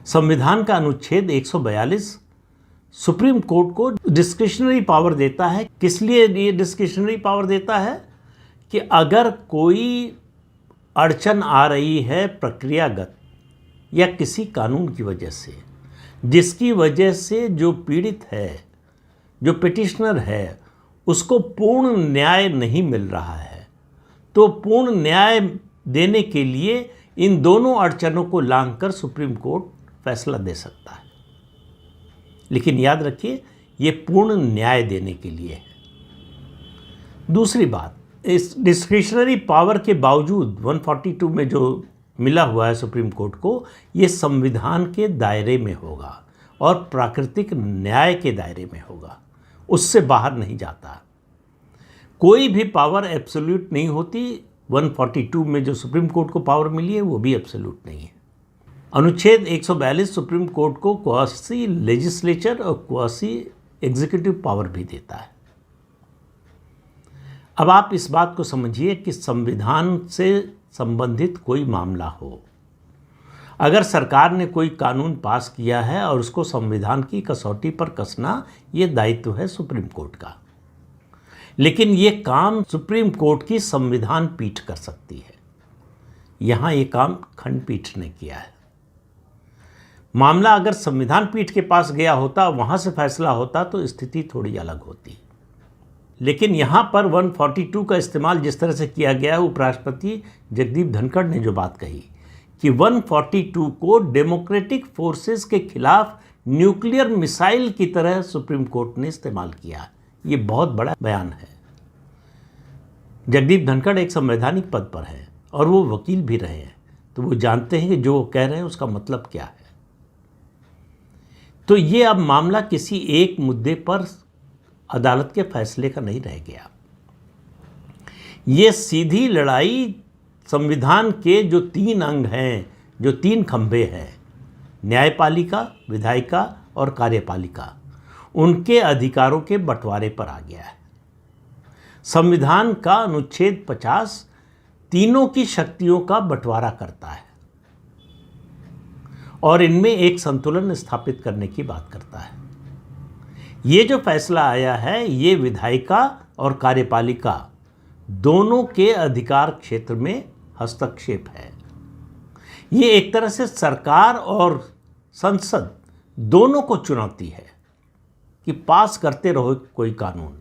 संविधान का अनुच्छेद 142 सुप्रीम कोर्ट को डिस्क्रिशनरी पावर देता है। किस लिए ये डिस्क्रिशनरी पावर देता है? कि अगर कोई अड़चन आ रही है प्रक्रियागत या किसी कानून की वजह से, जिसकी वजह से जो पीड़ित है, जो पिटिशनर है, उसको पूर्ण न्याय नहीं मिल रहा है, तो पूर्ण न्याय देने के लिए इन दोनों अड़चनों को लांघकर सुप्रीम कोर्ट फैसला दे सकता है। लेकिन याद रखिए, ये पूर्ण न्याय देने के लिए है। दूसरी बात, इस डिस्क्रिशनरी पावर के बावजूद 142 में जो मिला हुआ है सुप्रीम कोर्ट को, ये संविधान के दायरे में होगा और प्राकृतिक न्याय के दायरे में होगा, उससे बाहर नहीं जाता। कोई भी पावर एब्सोल्यूट नहीं होती। 142 में जो सुप्रीम कोर्ट को पावर मिली है वो भी एब्सोल्यूट नहीं है। अनुच्छेद 142 सुप्रीम कोर्ट को क्वासी लेजिस्लेचर और क्वासी एग्जीक्यूटिव पावर भी देता है। अब आप इस बात को समझिए कि संविधान से संबंधित कोई मामला हो, अगर सरकार ने कोई कानून पास किया है और उसको संविधान की कसौटी पर कसना, ये दायित्व है सुप्रीम कोर्ट का। लेकिन ये काम सुप्रीम कोर्ट की संविधान पीठ कर सकती है। यहाँ ये काम खंडपीठ ने किया है। मामला अगर संविधान पीठ के पास गया होता, वहाँ से फैसला होता, तो स्थिति थोड़ी अलग होती। लेकिन यहाँ पर 142 का इस्तेमाल जिस तरह से किया गया है, उपराष्ट्रपति जगदीप धनखड़ ने जो बात कही कि 142 को डेमोक्रेटिक फोर्सेस के खिलाफ न्यूक्लियर मिसाइल की तरह सुप्रीम कोर्ट ने इस्तेमाल किया, ये बहुत बड़ा बयान है। जगदीप धनखड़ एक संवैधानिक पद पर है और वो वकील भी रहे हैं, तो वो जानते हैं कि जो वो कह रहे हैं उसका मतलब क्या है। तो ये अब मामला किसी एक मुद्दे पर अदालत के फैसले का नहीं रह गया। ये सीधी लड़ाई संविधान के जो 3 अंग हैं, जो 3 खंभे हैं, न्यायपालिका, विधायिका और कार्यपालिका, उनके अधिकारों के बंटवारे पर आ गया है। संविधान का अनुच्छेद 50 तीनों की शक्तियों का बंटवारा करता है और इनमें एक संतुलन स्थापित करने की बात करता है। ये जो फैसला आया है, ये विधायिका और कार्यपालिका दोनों के अधिकार क्षेत्र में हस्तक्षेप है। ये एक तरह से सरकार और संसद दोनों को चुनौती है कि पास करते रहो कोई कानून।